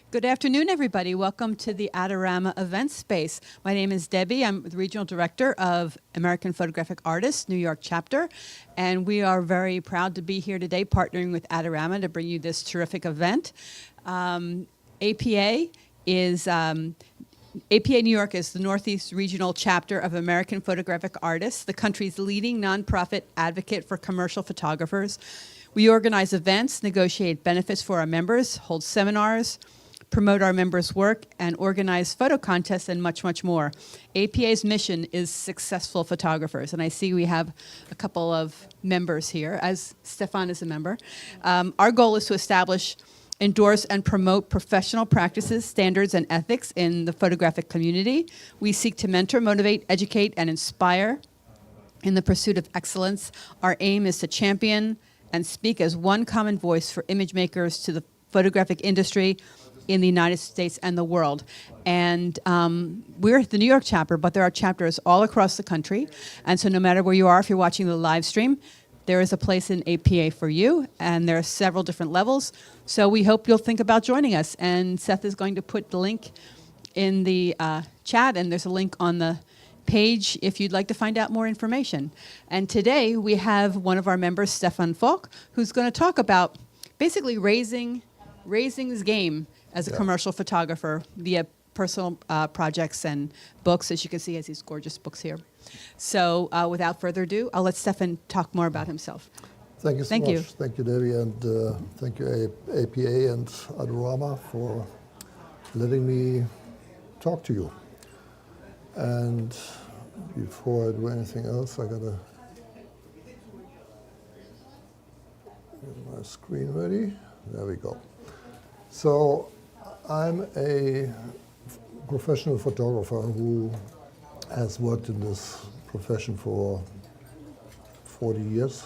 Good afternoon, everybody. Welcome to the Adorama event space. My name is Debbie. I'm the Regional Director of American Photographic Artists, New York chapter, and we are very proud to be here today partnering with Adorama to bring you this terrific event. APA New York is the Northeast Regional Chapter of American Photographic Artists, the country's leading nonprofit advocate for commercial photographers. We organize events, negotiate benefits for our members, hold seminars, promote our members' work, and organize photo contests and much, much more. APA's mission is successful photographers, and I see we have a couple of members here, as Stefan is a member. Our goal is to establish, endorse, and promote professional practices, standards, and ethics in the photographic community. We seek to mentor, motivate, educate, and inspire in the pursuit of excellence. Our aim is to champion and speak as one common voice for image makers to the photographic industry in the United States and the world. And we're the New York chapter, but there are chapters all across the country. And so no matter where you are, if you're watching the live stream, there is a place in APA for you, and there are several different levels. So we hope you'll think about joining us. And Seth is going to put the link in the chat, and there's a link on the page if you'd like to find out more information. And today we have one of our members, Stefan Falke, who's going to talk about basically raising his game as a commercial photographer via personal projects and books. As you can see, he has these gorgeous books here. So without further ado, I'll let Stefan talk more about himself. Thank you so much. Thank you, Debbie, and thank you, APA and Adorama, for letting me talk to you. And before I do anything else, I gotta get my screen ready. There we go. So I'm a professional photographer who has worked in this profession for 40 years.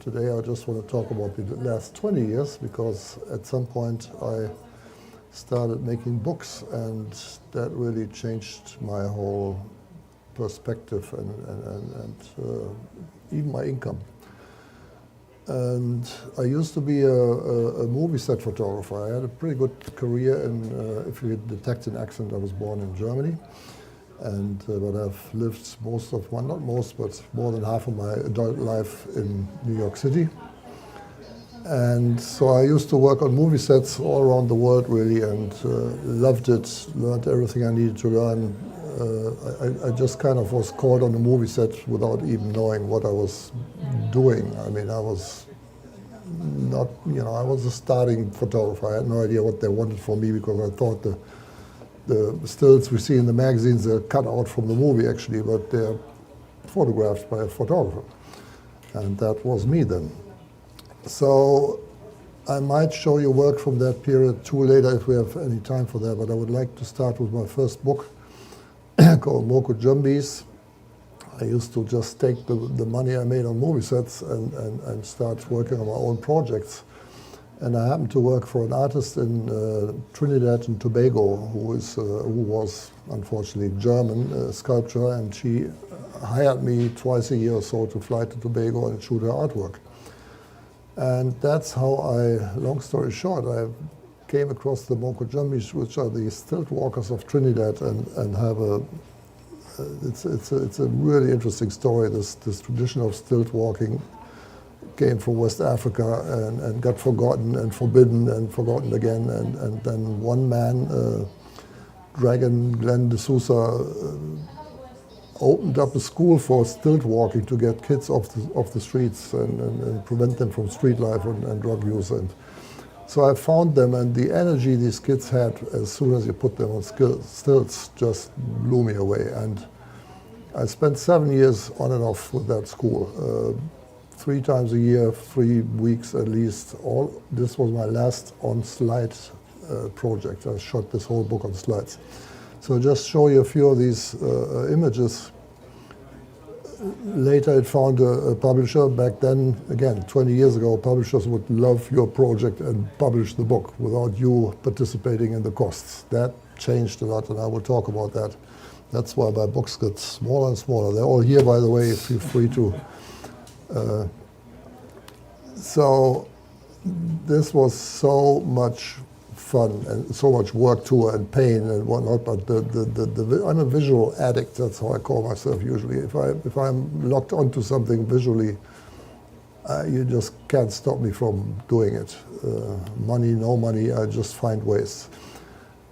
Today I just want to talk about the last 20 years because at some point I started making books, and that really changed my whole perspective and even my income. And I used to be a movie set photographer. I had a pretty good career in, if you detect an accent, I was born in Germany. And but I've lived most of, well, not most, but more than half of my adult life in New York City. And so I used to work on movie sets all around the world, really, and loved it, learned everything I needed to learn. I just kind of was caught on a movie set without even knowing what I was doing. I mean, I was not, I was a starting photographer. I had no idea what they wanted from me because I thought the stills we see in the magazines are cut out from the movie, actually, but they're photographed by a photographer. And that was me then. So I might show you work from that period too later if we have any time for that, but I would like to start with my first book called Moko Jumbies. I used to just take the money I made on movie sets and start working on my own projects. And I happened to work for an artist in Trinidad and Tobago who was unfortunately German, a sculptor, and she hired me twice a year or so to fly to Tobago and shoot her artwork. And that's how long story short, I came across the Moko Jumbies, which are the stilt walkers of Trinidad, and have it's a really interesting story. This tradition of stilt walking came from West Africa and got forgotten and forbidden and forgotten again. And then one man, Dragon Glenn de Sousa, opened up a school for stilt walking to get kids off the streets and prevent them from street life and drug use. And so I found them, and the energy these kids had as soon as you put them on stilts just blew me away. And I spent 7 years on and off with that school, 3 times a year, 3 weeks at least. This was my last on-slide project. I shot this whole book on slides. So just show you a few of these images. Later it found a publisher. Back then, again, 20 years ago, publishers would love your project and publish the book without you participating in the costs. That changed a lot, and I will talk about that. That's why my books get smaller and smaller. They're all here, by the way, feel free to. So this was so much fun and so much work too, and pain and whatnot. But I'm a visual addict. That's how I call myself usually. If I'm locked onto something visually, you just can't stop me from doing it. Money, no money, I just find ways.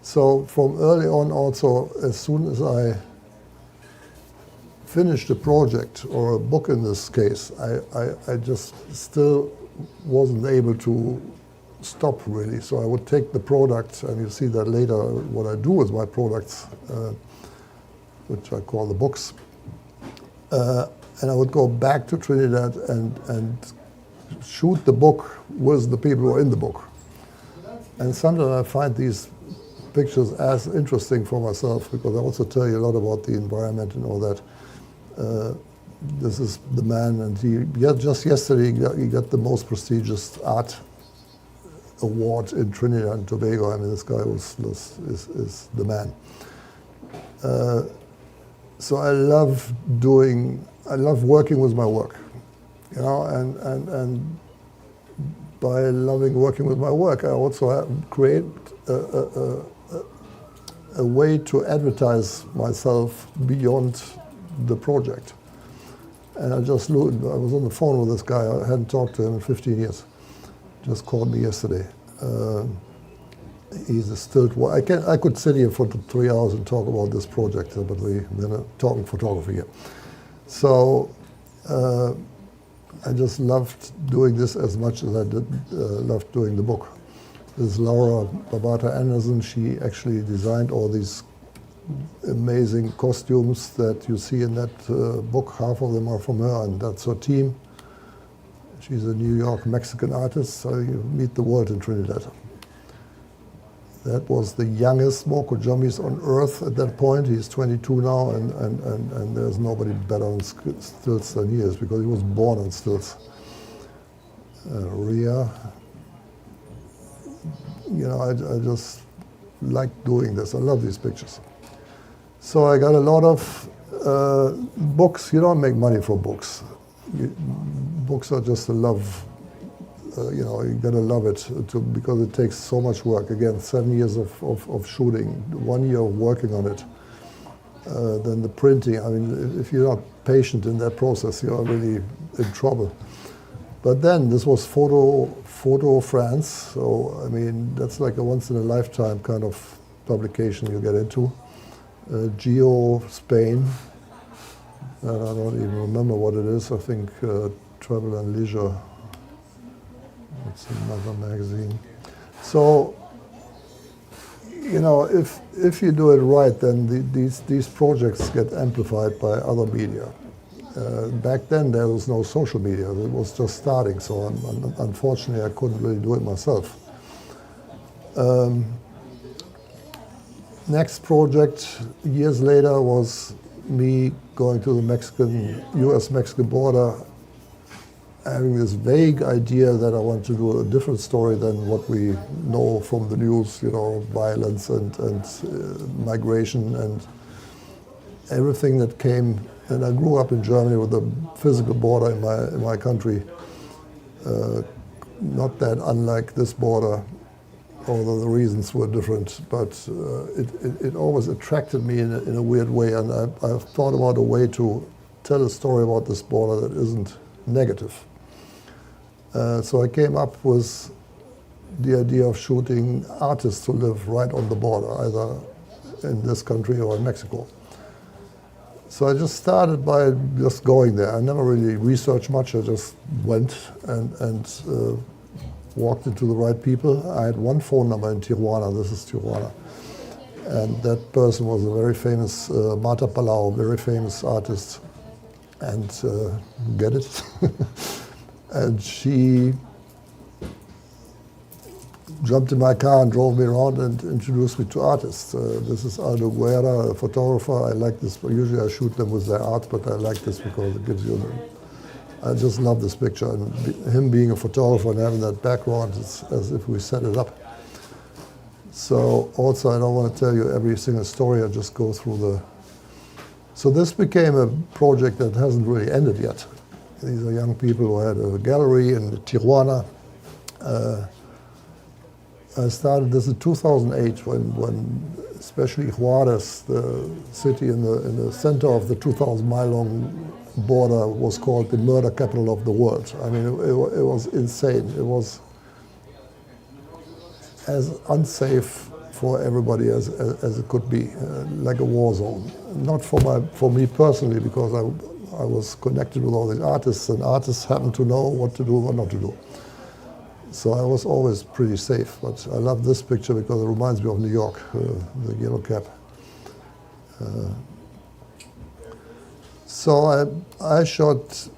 So from early on also, as soon as I finished a project, or a book in this case, I just still wasn't able to stop really. So I would take the product, and you see that later what I do with my products, which I call the books, and I would go back to Trinidad and shoot the book with the people who are in the book. And sometimes I find these pictures as interesting for myself, because I also tell you a lot about the environment and all that. This is the man, and just yesterday he got the most prestigious art award in Trinidad and Tobago. I mean, this guy is the man. So I love working with my work, you know, and by loving working with my work, I also create a way to advertise myself beyond the project. And I was on the phone with this guy. I hadn't talked to him in 15 years. Just called me yesterday. He's a stilt. I could sit here for 3 hours and talk about this project, but we're not talking photography here. So I just loved doing this as much as I loved doing the book. This is Laura Babata Anderson. She actually designed all these amazing costumes that you see in that book. Half of them are from her, and that's her team. She's a New York Mexican artist, so you meet the world in Trinidad. That was the youngest Moko Jumbies on earth at that point. He's 22 now, and there's nobody better on stilts than he is, because he was born on stilts. Ria, you know, I just like doing this. I love these pictures. So I got a lot of books. You don't make money from books. Books are just a love. You know, you gotta love it because it takes so much work. Again, 7 years of shooting, 1 year of working on it. Then the printing. I mean, if you're not patient in that process, you're really in trouble. But then this was Photo France. So I mean, that's like a once in a lifetime kind of publication you get into. Geo Spain, and I don't even remember what it is. I think Travel and Leisure. It's another magazine. So, you know, if you do it right, then these projects get amplified by other media. Back then there was no social media; it was just starting. So unfortunately, I couldn't really do it myself. Next project, years later, was me going to the US-Mexican border, having this vague idea that I want to do a different story than what we know from the news, you know, violence and migration and everything that came. And I grew up in Germany with a physical border in my country, not that unlike this border, although the reasons were different, but it always attracted me in a weird way, and I've thought about a way to tell a story about this border that isn't negative. So I came up with the idea of shooting artists who live right on the border, either in this country or in Mexico. So I just started by just going there. I never really researched much, I just went and walked into the right people. I had one phone number in Tijuana. This is Tijuana. And that person was a very famous, Marta Palau, very famous artist. And get it? And she jumped in my car and drove me around and introduced me to artists. This is Aldo Guerra, a photographer. I like this. Usually I shoot them with their art, but I like this because it gives you I just love this picture, and him being a photographer and having that background, it's as if we set it up. So also, I don't want to tell you every single story, I just go through So this became a project that hasn't really ended yet. These are young people who had a gallery in Tijuana. I started this in 2008 when especially Juarez, the city in the center of the 2,000-mile-long border, was called the murder capital of the world. I mean, it was insane. It was as unsafe for everybody as it could be, like a war zone. Not for me personally, because I was connected with all these artists, and artists happen to know what to do and what not to do. So I was always pretty safe, but I love this picture because it reminds me of New York, the yellow cap. So I shot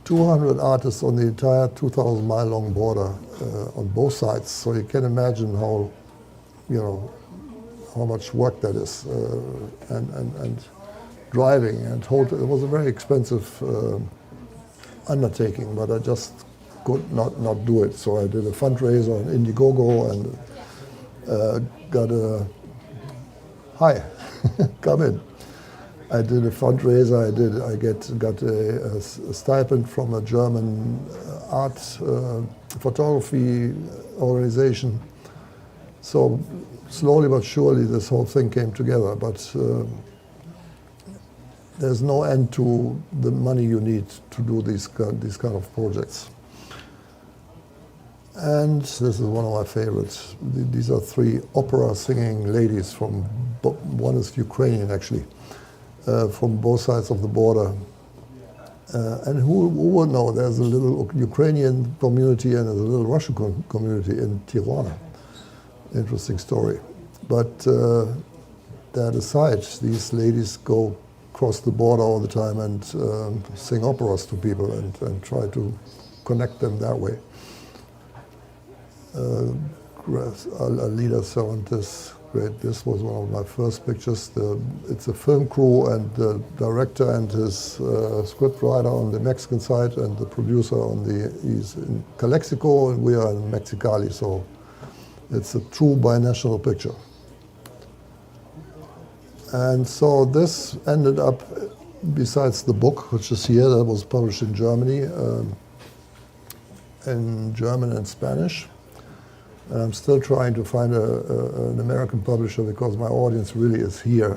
200 artists on the entire 2,000-mile-long border on both sides. So you can imagine how, how much work that is, and driving and hotel. It was a very expensive undertaking, but I just could not do it. So I did a fundraiser on Indiegogo and got a, hi, come in. I did a fundraiser. I got a stipend from a German art photography organization. So slowly but surely this whole thing came together. But there's no end to the money you need to do these kind of projects. And this is one of my favorites. These are 3 opera singing ladies from, one is Ukrainian actually, from both sides of the border. And who would know, there's a little Ukrainian community and there's a little Russian community in Tirana. Interesting story. But that aside, these ladies go across the border all the time and sing operas to people and try to connect them that way. Alida Cervantes, great. This was one of my first pictures. It's a film crew, and the director and his scriptwriter on the Mexican side, and the producer he's in Calexico, and we are in Mexicali, so it's a true binational picture. And so this ended up, besides the book, which is here, that was published in Germany, in German and Spanish. And I'm still trying to find an American publisher because my audience really is here.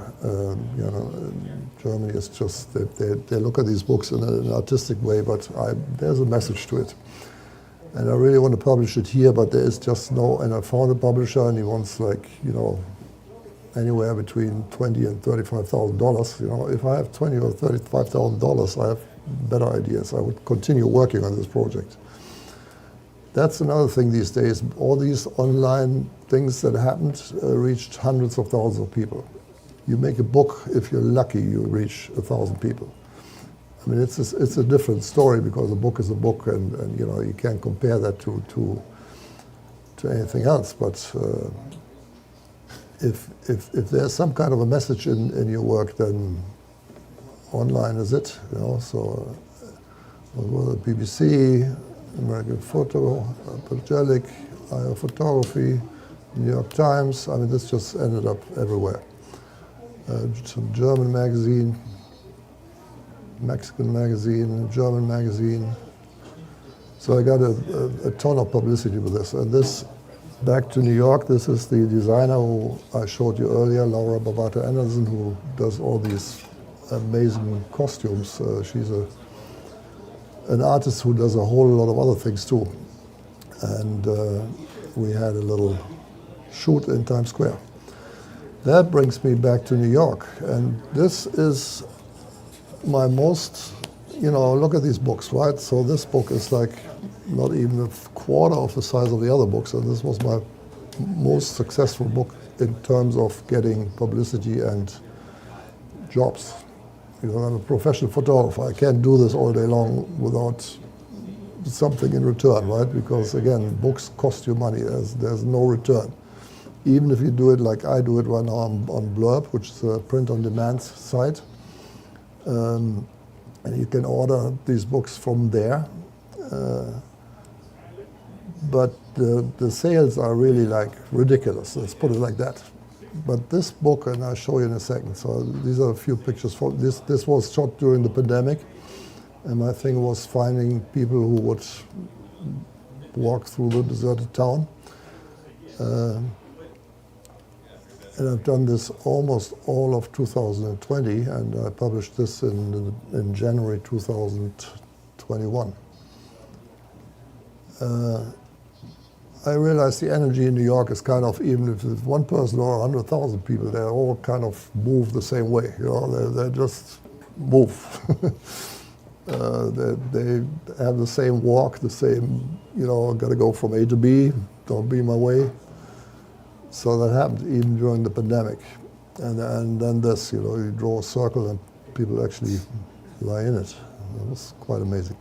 Germany is just, they look at these books in an artistic way, but there's a message to it. And I really want to publish it here, but there is just no, and I found a publisher and he wants anywhere between $20,000 and $35,000. If I have $20,000 or $35,000, I have better ideas. I would continue working on this project. That's another thing these days. All these online things that happened reached hundreds of thousands of people. You make a book, if you're lucky, you reach 1,000 people. I mean, it's a different story because a book is a book, and you can't compare that to anything else. But if there's some kind of a message in your work, then online is it. So the BBC, American Photo, Perpignan, Arab Photography, New York Times. I mean, this just ended up everywhere. Some German magazine, Mexican magazine, German magazine. So I got a ton of publicity with this. And this, back to New York, this is the designer who I showed you earlier, Laura Barbata Anderson, who does all these amazing costumes. She's an artist who does a whole lot of other things too. And we had a little shoot in Times Square. That brings me back to New York. And this is my most, look at these books, right? So this book is like not even a quarter of the size of the other books. And this was my most successful book in terms of getting publicity and jobs. I'm a professional photographer. I can't do this all day long without something in return, right? Because again, books cost you money. There's no return. Even if you do it like I do it right now on Blurb, which is a print-on-demand site, and you can order these books from there. But the sales are really ridiculous. Let's put it like that. But this book, and I'll show you in a second. So these are a few pictures from this. This was shot during the pandemic, and my thing was finding people who would walk through the deserted town. And I've done this almost all of 2020, and I published this in January 2021. I realized the energy in New York is kind of, even if it's one person or 100,000 people, they all kind of move the same way. You know, they just move. They have the same walk, the same, you know, got to go from A to B, don't be my way. So that happened even during the pandemic. And then this, you know, you draw a circle and people actually lie in it. It was quite amazing.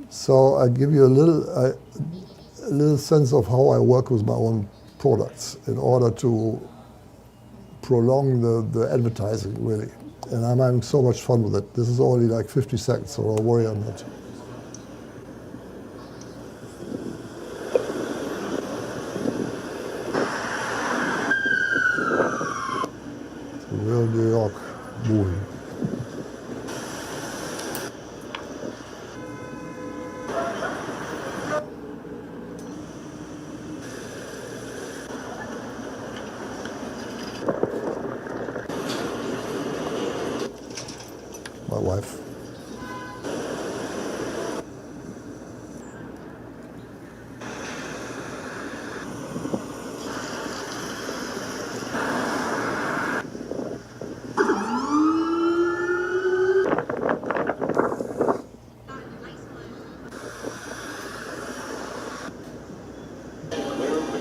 So I give you a little sense of how I work with my own products in order to prolong the advertising, really. And I'm having so much fun with it. This is only like 50 seconds, so don't worry, I'm not. It's a real New York movie. My wife.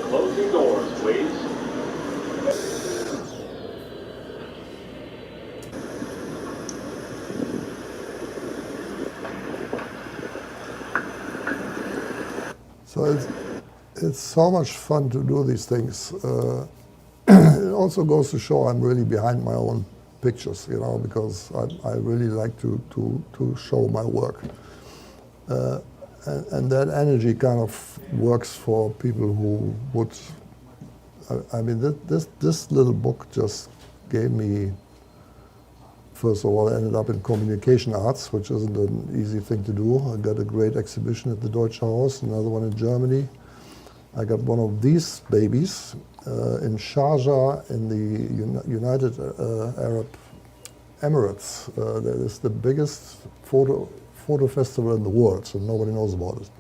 Closing doors, please. So it's so much fun to do these things. It also goes to show I'm really behind my own pictures, you know, because I really like to show my work. And that energy kind of works for people who would, I mean, this little book just gave me, first of all, I ended up in communication arts, which isn't an easy thing to do. I got a great exhibition at the Deutsche Haus, another one in Germany. I got one of these babies in Sharjah in the United Arab Emirates. That is the biggest photo festival in the world, so nobody knows about it.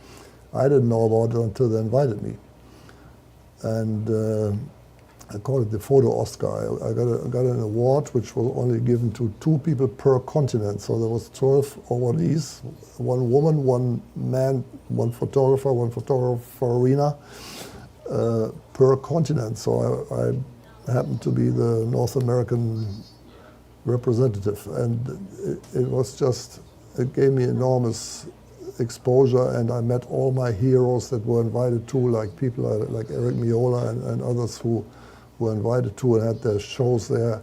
I didn't know about it until they invited me. And I call it the Photo Oscar. I got an award which was only given to 2 people per continent. So there was 12 awardees, 1 woman, 1 man, 1 photographer, 1 photographer per continent. So I happened to be the North American representative. And it was just, it gave me enormous exposure, and I met all my heroes that were invited to, like people like Eric Miola and others who were invited to and had their shows there.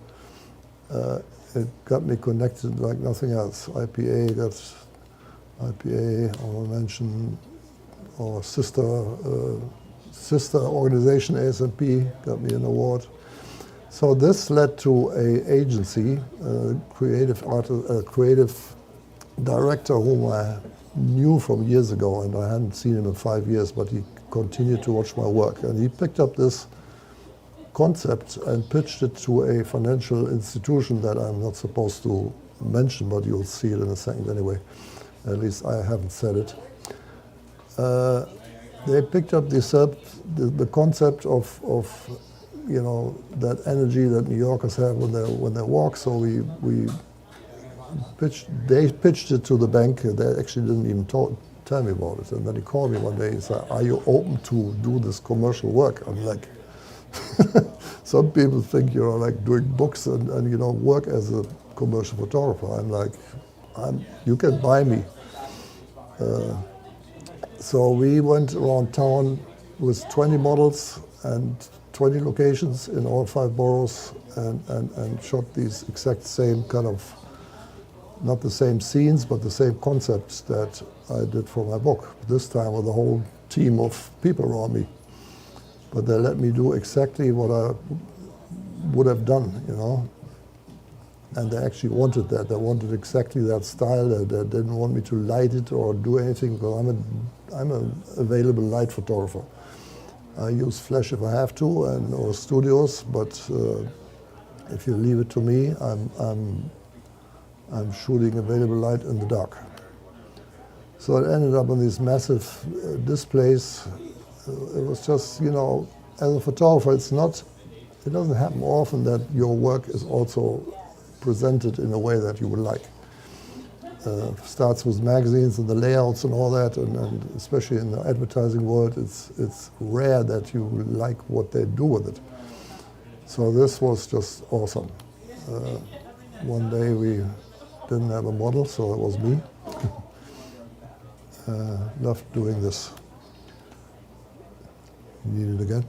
It got me connected like nothing else. IPA, I want to mention our sister organization, ASMP, got me an award. So this led to an agency, creative director whom I knew from years ago, and I hadn't seen him in 5 years, but he continued to watch my work. And he picked up this concept and pitched it to a financial institution that I'm not supposed to mention, but you'll see it in a second anyway. At least I haven't said it. They picked up the concept of you know, that energy that New Yorkers have when they walk. So they pitched it to the bank. They actually didn't even tell me about it. And then he called me one day and said, "Are you open to do this commercial work?" I'm like, some people think you're like doing books and you know, work as a commercial photographer. I'm like, you can buy me. So we went around town with 20 models and 20 locations in all 5 boroughs and shot these exact same kind of, not the same scenes, but the same concepts that I did for my book. This time with a whole team of people around me. But they let me do exactly what I would have done, you know. And they actually wanted that. They wanted exactly that style. They didn't want me to light it or do anything, because I'm an available light photographer. I use flash if I have to, or studios, but if you leave it to me, I'm shooting available light in the dark. So it ended up on these massive displays. It was just, you know, as a photographer, it doesn't happen often that your work is also presented in a way that you would like. Starts with magazines and the layouts and all that, and especially in the advertising world, it's rare that you like what they do with it. So this was just awesome. One day we didn't have a model, so it was me. Loved doing this. Need it again?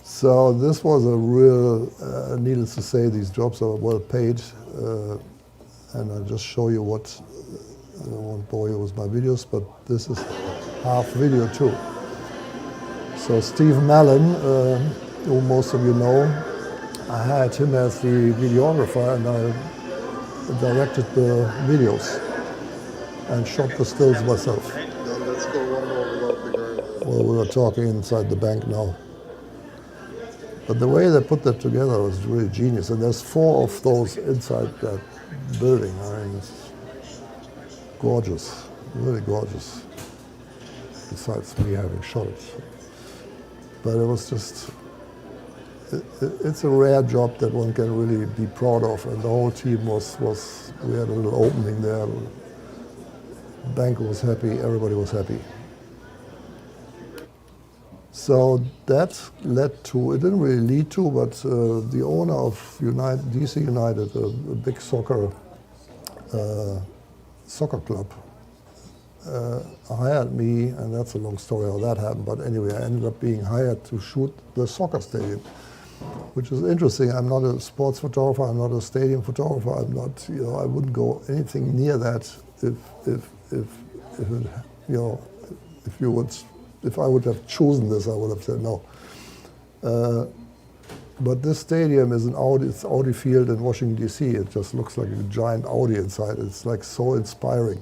So this was a real, needless to say, these jobs are well paid. And I'll just show you what, I won't bore you with my videos, but this is half video too. So Steve Mallon, who most of you know, I hired him as the videographer, and I directed the videos and shot the stills myself. Let's go one more without the guy. Well, we were talking inside the bank now. But the way they put that together was really genius. And there's 4 of those inside that building. I mean, it's gorgeous, really gorgeous. Besides me having shot it. But it was just, it's a rare job that one can really be proud of. And the whole team was we had a little opening there. The bank was happy, everybody was happy. So that led to, it didn't really lead to, but the owner of DC United, a big soccer club, hired me, and that's a long story how that happened, but anyway, I ended up being hired to shoot the soccer stadium, which is interesting. I'm not a sports photographer, I'm not a stadium photographer, I'm not, you know, I wouldn't go anything near that if I would have chosen this, I would have said no. But this stadium is it's Audi Field in Washington, D.C. It just looks like a giant Audi inside. It's like so inspiring.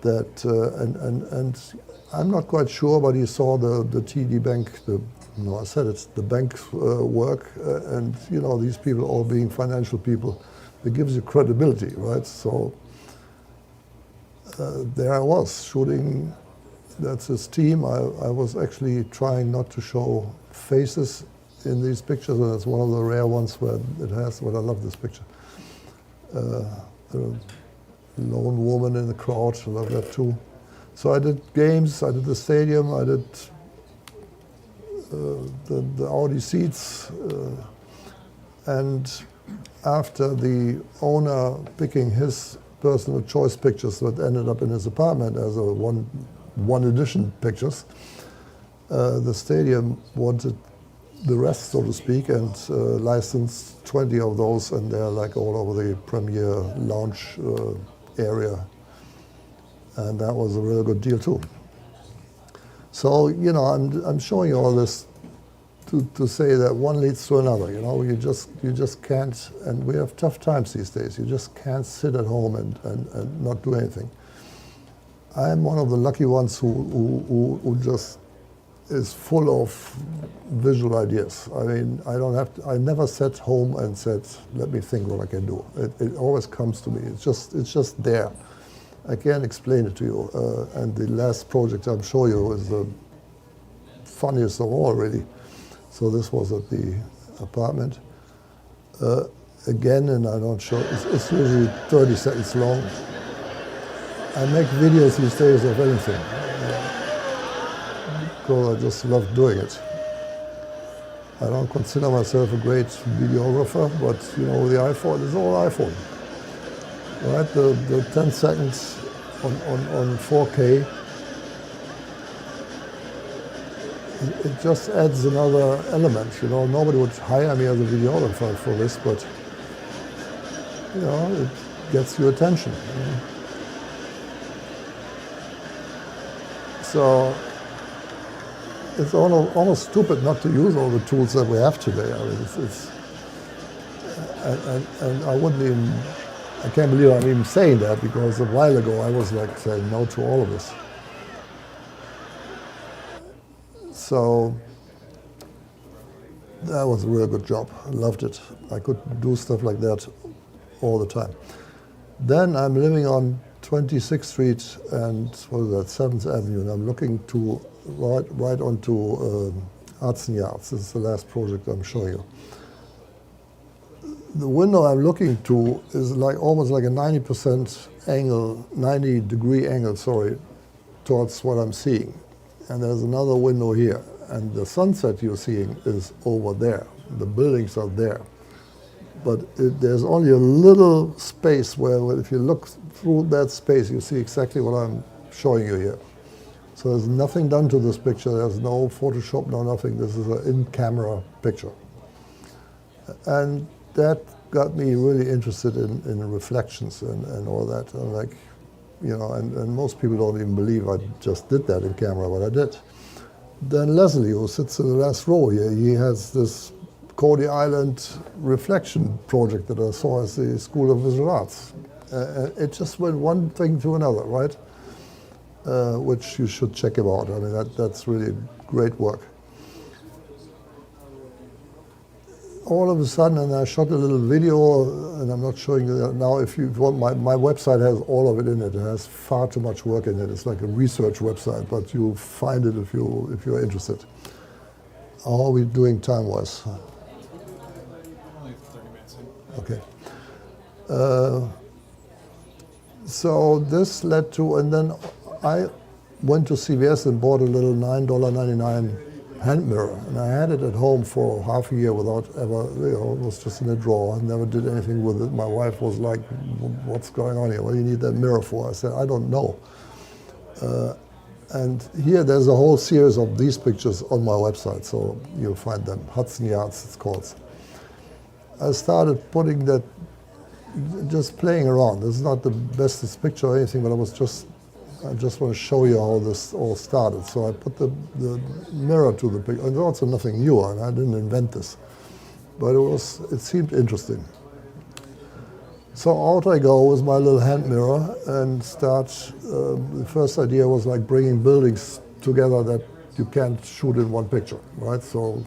That, and I'm not quite sure, but he saw the TD Bank, I said it's the bank's work, and you know, these people all being financial people, it gives you credibility, right? So there I was shooting. That's his team. I was actually trying not to show faces in these pictures, and it's one of the rare ones where it has, well, I love this picture. The lone woman in the crowd, I love that too. So I did games, I did the stadium, I did the Audi seats, and after the owner picking his personal choice pictures that ended up in his apartment as a one edition pictures, the stadium wanted the rest, so to speak, and licensed 20 of those, and they're like all over the premier lounge area, and that was a really good deal too. So, you know, I'm showing you all this to say that one leads to another. You know, you just can't, and we have tough times these days. You just can't sit at home and not do anything. I'm one of the lucky ones who just is full of visual ideas. I mean, I never sat home and said, let me think what I can do. It always comes to me. It's just there. I can't explain it to you. And the last project I'm showing you is the funniest of all, really. So this was at the apartment. Again, and I don't show, it's usually 30 seconds long. I make videos these days of anything, because I just love doing it. I don't consider myself a great videographer, but you know, the iPhone is all iPhone. Right, the 10 seconds on 4K, it just adds another element. You know, nobody would hire me as a videographer for this, but you know, it gets your attention. You know? So it's almost stupid not to use all the tools that we have today. I mean, and I wouldn't even, I can't believe I'm even saying that, because a while ago I was like saying no to all of this. So that was a really good job. I loved it. I could do stuff like that all the time. Then I'm living on 26th Street and what is that, 7th Avenue, and I'm looking to right onto Hudson Yards. This is the last project I'm showing you. The window I'm looking to is like almost like a 90% angle, 90-degree angle, sorry, towards what I'm seeing. And there's another window here. And the sunset you're seeing is over there. The buildings are there. But there's only a little space where if you look through that space, you see exactly what I'm showing you here. So there's nothing done to this picture. There's no Photoshop, no nothing. This is an in-camera picture. And that got me really interested in reflections and all that. And like, you know, and most people don't even believe I just did that in camera, but I did. Then Leslie, who sits in the last row here, he has this Cody Island reflection project that I saw at the School of Visual Arts. It just went one thing to another, right? Which you should check him out. I mean, that's really great work. All of a sudden, and I shot a little video, and I'm not showing you that now. If you want, my website has all of it in it. It has far too much work in it. It's like a research website, but you'll find it if you're interested. How are we doing time-wise? Only 30 minutes in. Okay. So this led to, and then I went to CVS and bought a little $9.99 hand mirror, and I had it at home for half a year without ever, you know, it was just in a drawer. I never did anything with it. My wife was like, what's going on here? What do you need that mirror for? I said, I don't know. And here there's a whole series of these pictures on my website, so you'll find them. Hudson Yards, it's called. I started putting that, just playing around. This is not the bestest picture or anything, but I just want to show you how this all started. So I put the mirror to the picture. It's also nothing new, and I didn't invent this, but it seemed interesting. So out I go with my little hand mirror and start. The first idea was like bringing buildings together that you can't shoot in one picture, right? So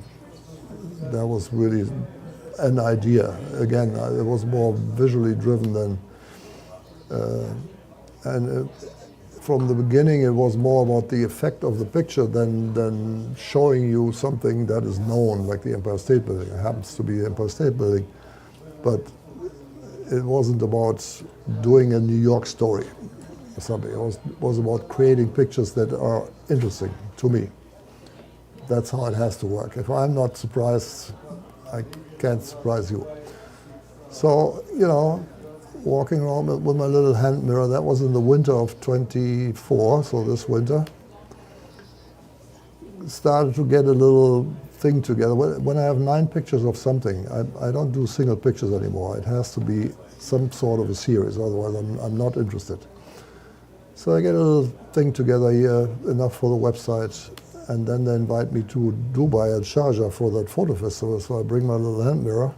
that was really an idea. Again, it was more visually driven than, from the beginning, it was more about the effect of the picture than showing you something that is known, like the Empire State Building. It happens to be the Empire State Building, but it wasn't about doing a New York story or something. It was about creating pictures that are interesting to me. That's how it has to work. If I'm not surprised, I can't surprise you. So, you know, walking around with my little hand mirror, that was in the winter of 24, so this winter. Started to get a little thing together. When I have 9 pictures of something, I don't do single pictures anymore. It has to be some sort of a series, otherwise I'm not interested. So I get a little thing together here, enough for the website, and then they invite me to Dubai and Sharjah for that photo festival, so I bring my little hand mirror.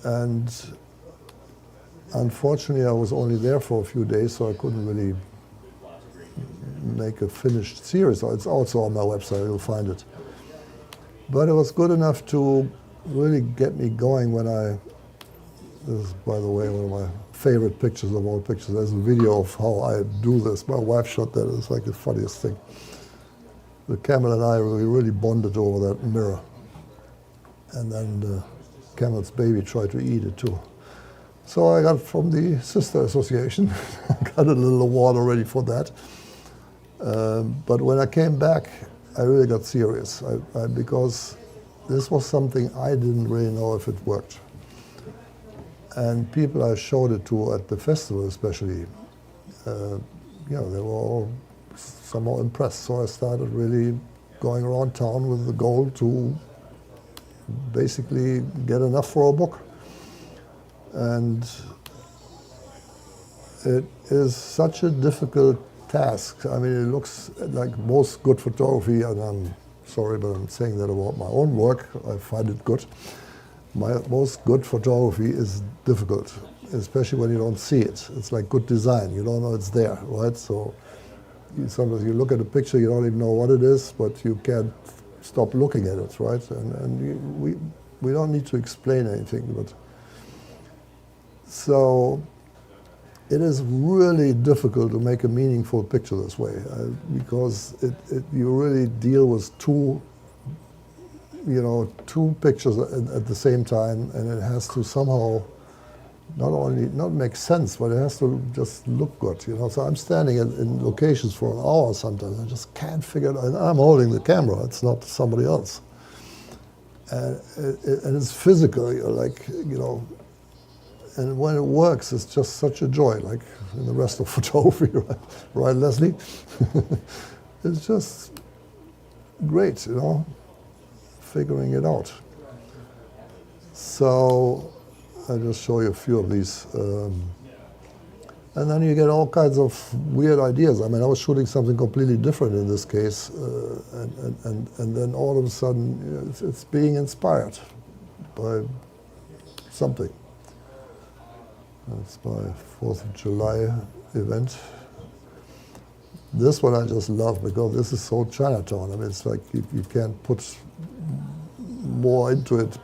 And unfortunately, I was only there for a few days, so I couldn't really make a finished series. It's also on my website, you'll find it. But it was good enough to really get me going when this is, by the way, one of my favorite pictures of all pictures. There's a video of how I do this. My wife shot that. It's like the funniest thing. The camel and I, we really bonded over that mirror. And then the camel's baby tried to eat it too. So I got from the Sister Association, got a little award already for that. But when I came back, I really got serious because this was something I didn't really know if it worked. And people I showed it to at the festival especially, you know, they were all somehow impressed. So I started really going around town with the goal to basically get enough for a book. And it is such a difficult task. I mean, it looks like most good photography, and I'm sorry, but I'm saying that about my own work. I find it good. Most good photography is difficult, especially when you don't see it. It's like good design. You don't know it's there, right? So sometimes you look at a picture, you don't even know what it is, but you can't stop looking at it, right? We don't need to explain anything, but so it is really difficult to make a meaningful picture this way because you really deal with two pictures at the same time, and it has to somehow not make sense, but it has to just look good, So I'm standing in locations for an hour sometimes. I just can't figure it out. And I'm holding the camera. It's not somebody else. And it's physical, and when it works, it's just such a joy, like in the rest of photography, right, Leslie? It's just great, figuring it out. So I'll just show you a few of these. And then you get all kinds of weird ideas. I mean, I was shooting something completely different in this case, and then all of a sudden it's being inspired by something. That's my 4th of July event. This one I just love because this is so Chinatown. I mean, it's like you can't put more into it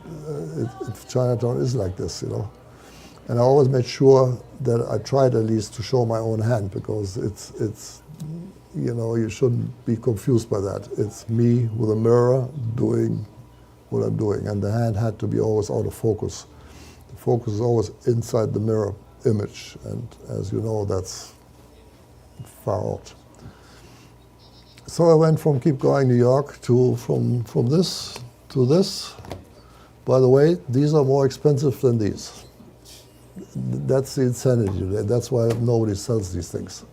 if Chinatown is like this, And I always made sure that I tried at least to show my own hand because it's you shouldn't be confused by that. It's me with a mirror doing what I'm doing, and the hand had to be always out of focus. The focus is always inside the mirror image, and as you know, that's far out. So I went from Keep Going New York to from this to this. By the way, these are more expensive than these. That's the insanity. That's why nobody sells these things.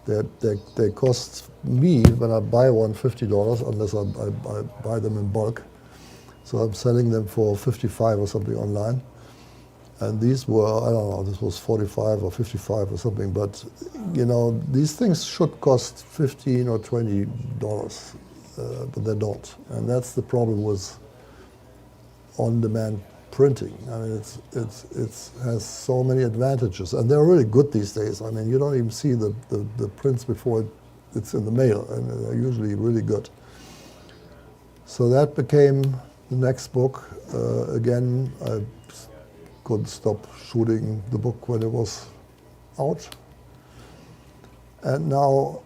They cost me, when I buy one, $50, unless I buy them in bulk. So I'm selling them for $55 or something online. And these were, I don't know, this was $45 or $55 or something. But, these things should cost $15 or $20, but they don't. And that's the problem with on-demand printing. I mean, it has so many advantages, and they're really good these days. I mean, you don't even see the prints before it's in the mail, and they're usually really good. So that became the next book. Again, I couldn't stop shooting the book when it was out. And now,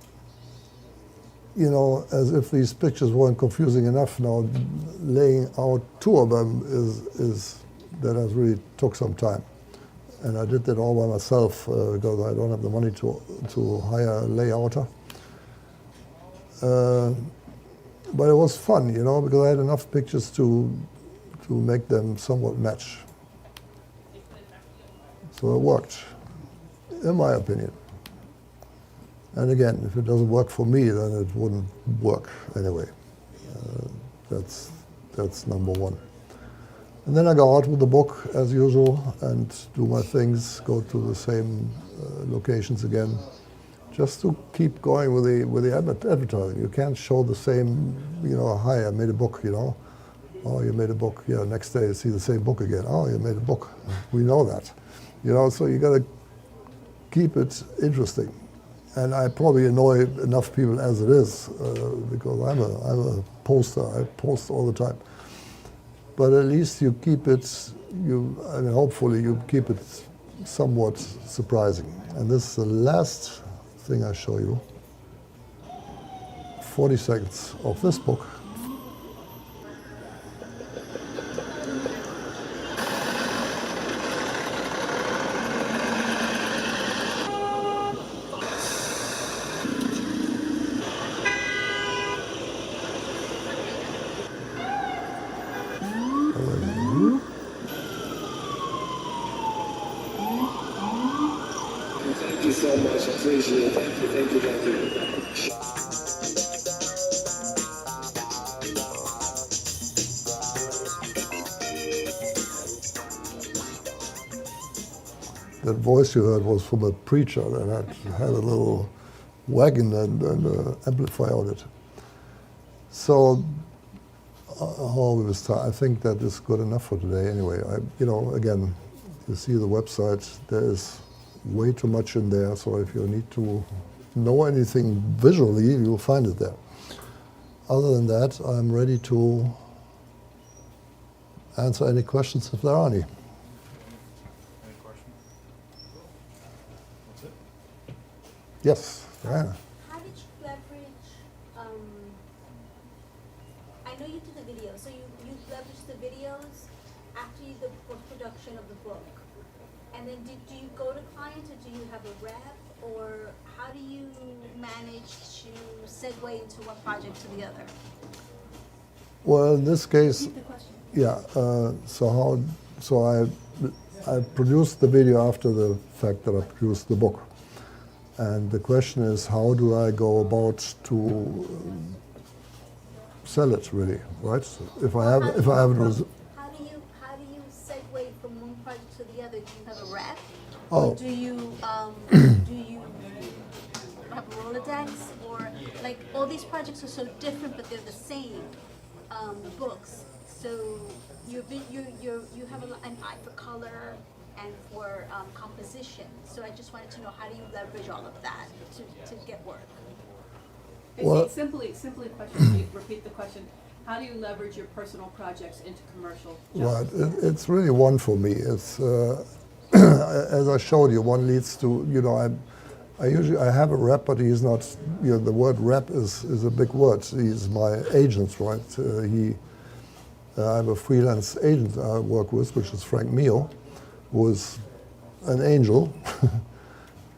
as if these pictures weren't confusing enough, now laying out two of them that has really took some time. And I did that all by myself because I don't have the money to hire a layouter. But it was fun, because I had enough pictures to make them somewhat match. So it worked, in my opinion. And again, if it doesn't work for me, then it wouldn't work anyway. That's number one. And then I go out with the book as usual and do my things, go to the same locations again, just to keep going with the advertising. You can't show the same, hi, I made a book, Oh, you made a book. Yeah, next day you see the same book again. Oh, you made a book. We know that. So you got to keep it interesting. And I probably annoy enough people as it is because I'm a poster. I post all the time. But at least you keep it. Hopefully you keep it somewhat surprising. And this is the last thing I show you. 40 seconds of this book. Thank you so much. I appreciate it. Thank you. Thank you. Thank you. That voice you heard was from a preacher that had a little wagon and an amplifier on it. So, I think that is good enough for today anyway. Again, you see the website, there is way too much in there, so if you need to know anything visually, you'll find it there. Other than that, I'm ready to answer any questions if there are any. Any question? That's it? Yes, Diana. How did you leverage, I know you did the video, so you leveraged the videos after the production of the book. And then do you go to clients or do you have a rep? Or how do you manage to segue into one project to the other? Well, in this case, Repeat the question. yeah. So I produced the video after the fact that I produced the book, and the question is, how do I go about to sell it, really, right? If I have How do you segue from one project to the other? Do you have a rep? Oh. Or do you have a Rolodex? Or like all these projects are so different, but they're the same books. So you have an eye for color and for composition. So I just wanted to know, how do you leverage all of that to get work? Well- Simply question, repeat the question. How do you leverage your personal projects into commercial Right, jobs? it's really one for me. It's as I showed you, one leads to, you know, I have a rep, but he's not, you know, the word rep is a big word. He's my agent, right? I have a freelance agent I work with, which is Frank Mio, who is an angel.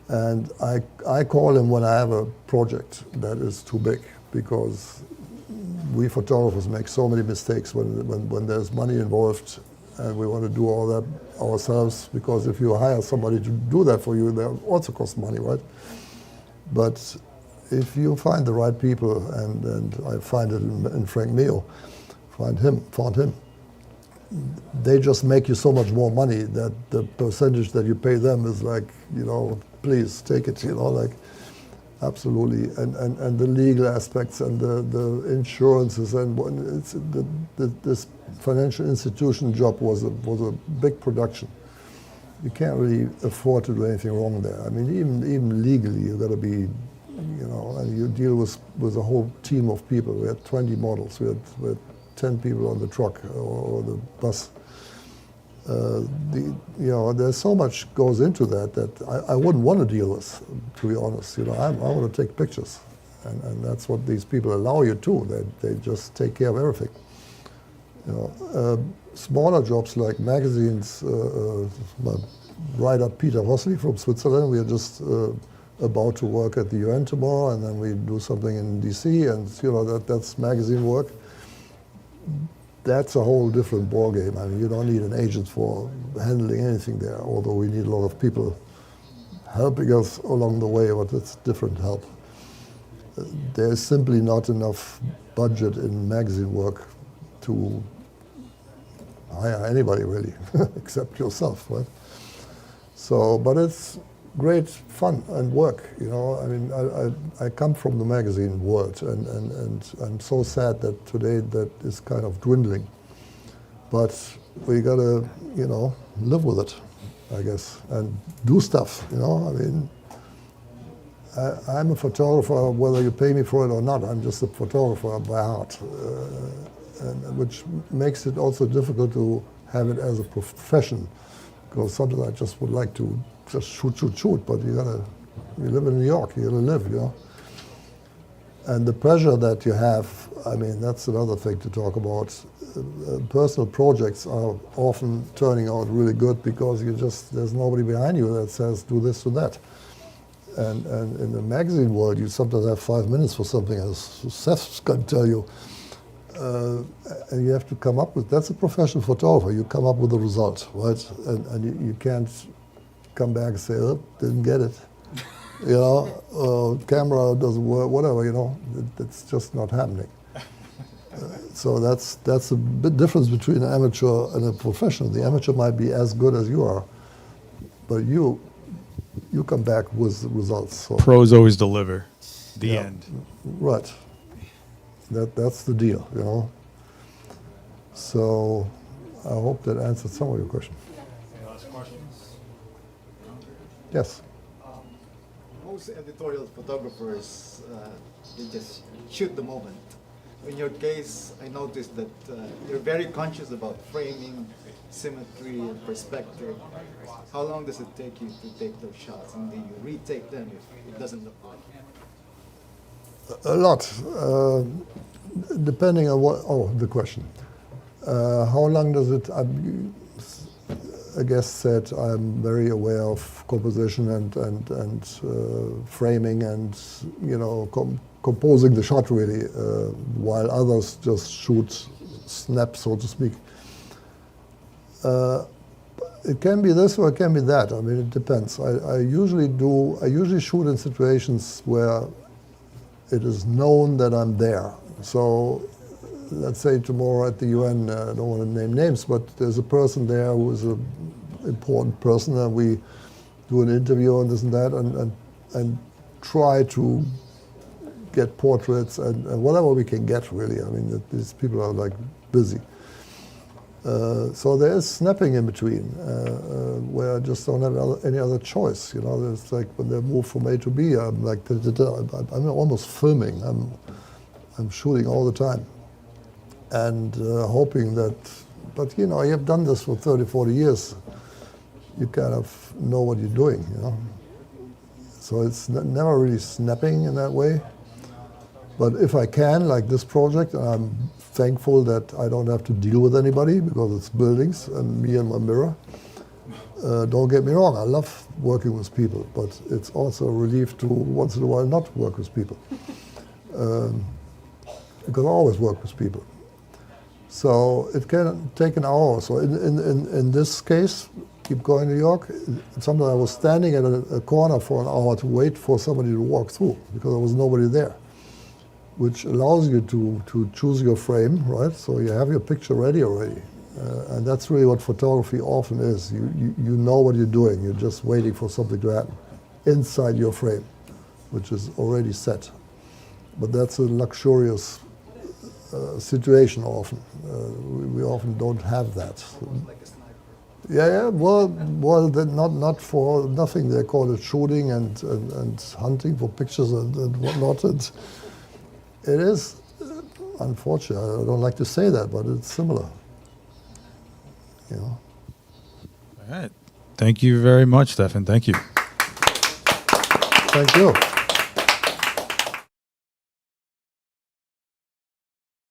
And I call him when I have a project that is too big, because we photographers make so many mistakes when there's money involved and we want to do all that ourselves, because if you hire somebody to do that for you, that also costs money, right? But if you find the right people, and I find it in Frank Mio, found him, they just make you so much more money that the percentage that you pay them is like, you know, please take it, you know, like, absolutely. And the legal aspects and the insurances, and this financial institution job was a big production. You can't really afford to do anything wrong there. I mean, even legally, you got to be, you know, and you deal with a whole team of people. We had 20 models. We had 10 people on the truck or the bus. You know, there's so much goes into that I wouldn't want to deal with, to be honest. You know, I want to take pictures, and that's what these people allow you to. They just take care of everything. You know, smaller jobs like magazines. My writer Peter Rossley from Switzerland. We are just about to work at the UN tomorrow, and then we do something in DC, and you know that's magazine work. That's a whole different ballgame. I mean, you don't need an agent for handling anything there, although we need a lot of people helping us along the way, but it's different help. There's simply not enough budget in magazine work to hire anybody, really, except yourself, right? So, but it's great fun and work, you know. I mean, I come from the magazine world, and I'm so sad that today that is kind of dwindling. But we gotta, you know, live with it, I guess, and do stuff, you know. I mean, I'm a photographer, whether you pay me for it or not. I'm just a photographer by heart, and which makes it also difficult to have it as a profession, because sometimes I just would like to just shoot, but you live in New York, you gotta live, you know. And the pressure that you have, I mean, that's another thing to talk about. Personal projects are often turning out really good because there's nobody behind you that says, do this, do that. And in the magazine world, you sometimes have 5 minutes for something, as Seth's can tell you. And you have to come up with, that's a professional photographer, you come up with a result, right? And you can't come back and say, oh, didn't get it. You know, camera doesn't work, whatever, you know, it's just not happening. So that's a big difference between an amateur and a professional. The amateur might be as good as you are, but you come back with results. So. Pros always deliver. The end. Right. That's the deal, you know. So I hope that answered some of your question. Any last questions? Yes. What most editorial photographers, they just shoot the moment. In your case, I noticed that you're very conscious about framing, symmetry, and perspective. How long does it take you to take those shots, and do you retake them if it doesn't look right? A lot, depending on what. Oh, the question. How long does it? I guess said I'm very aware of composition and framing and composing the shot really, while others just shoot snap, so to speak. It can be this or it can be that. I mean, it depends. I usually shoot in situations where it is known that I'm there. So let's say tomorrow at the UN, I don't want to name names, but there's a person there who is an important person, and we do an interview and this and that, and try to get portraits and whatever we can get, really. I mean, these people are like busy. So there is snapping in between, where I just don't have any other choice. It's like when they move from A to B, I'm like, I'm almost filming. I'm shooting all the time, and hoping that. But you have done this for 30, 40 years. You kind of know what you're doing. So it's never really snapping in that way. But if I can, like this project, I'm thankful that I don't have to deal with anybody because it's buildings and me and my mirror. Don't get me wrong, I love working with people, but it's also a relief to once in a while not work with people. Because I always work with people. So it can take an hour or so. In this case, keep going New York, sometimes I was standing at a corner for an hour to wait for somebody to walk through because there was nobody there, which allows you to choose your frame, right? So you have your picture ready already. And that's really what photography often is. You know what you're doing. You're just waiting for something to happen inside your frame, which is already set. But that's a luxurious situation often. We often don't have that. Like a sniper. Yeah. Well, not for nothing. They call it shooting and hunting for pictures and whatnot. It is, unfortunately, I don't like to say that, but it's similar. All right. Thank you very much, Stefan. Thank you. Thank you.